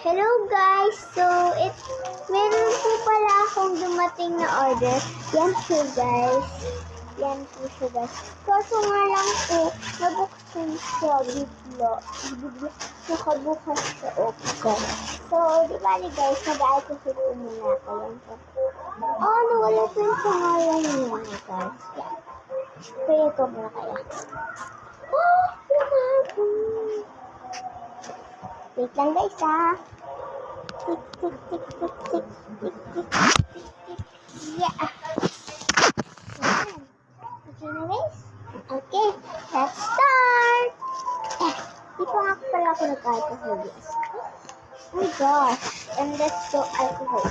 Hello guys! So, meron po pala akong dumating na order. Yan po guys. Yan po siya guys. Kaso nga lang po, nabuksan siya bigla. Nakabukas siya open. So, di ba guys, nag-alcohol po muna ako. Yan po. Oh, nawala po yung pangalan niya guys. Yan. Kaya ko muna kaya. Oh, lumago! Wait lang guys ha. Tik, tik, tik, tik, tik, tik, tik, tik, tik. Yeah. Okay na guys? Okay, let's start! Di pa nga pala ako nag-alcohol guys. Oh my gosh. And let's go alcohol.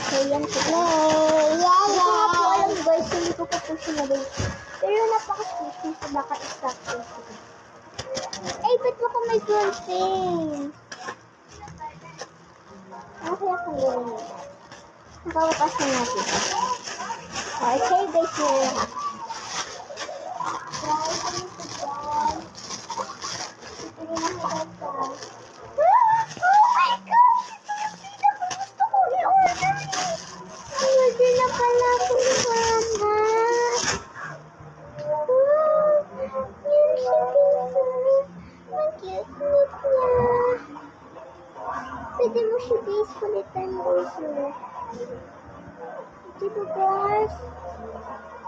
Okay, yan po. Hindi ko nga po alam guys, hindi ko pa po siya nabay. Pero napaka-sweet sa baka extraction siya. Ay, ba't baka may gunting? Ano kaya kung gawin mo? Nakawakas na natin. Okay, guys, yun lang ako. Try ko nito dyan. Ito rin ang hagatan. Oh my God! Ito yung gusto ko i-order. Order na pala ako ni Mama. Yan siya guys. Ang cute niya. Pwede mo siya guys kulitan guys. Diba guys?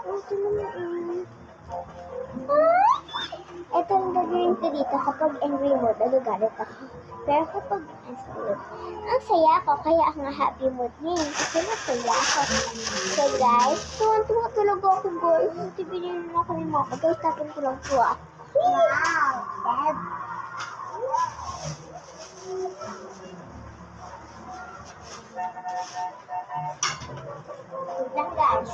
Ito naman. Ito ang gagawin ko dito kapag angry mood, nagagalit ako. Pero kapag ang saya ako, kaya ako nga happy mood ngayon. Kasi masaya ako. So guys, tuwan-tuwa talaga ako guys. Kasi binili na ako ni Mama. Guys, tapon ko lang po ah. Wow! Dad! Wait lang guys.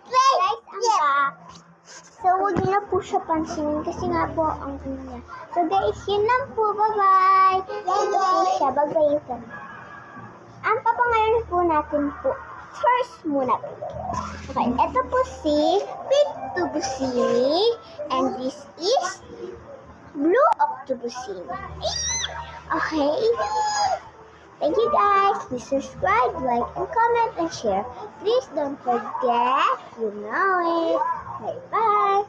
Guys, ang back. So, huwag niyo na po siya pansinin kasi nga po ang ano niya. So guys, yun lang po. Bye-bye. Ito po siya. Bye-bye ka na. Ang papangalan po natin po. First muna po. Okay, ito po si Pictobusini. And this is Blue Octobusini. Okay. Thank you guys. Please subscribe, like, and comment, and share. Please don't forget, you know it. Bye-bye.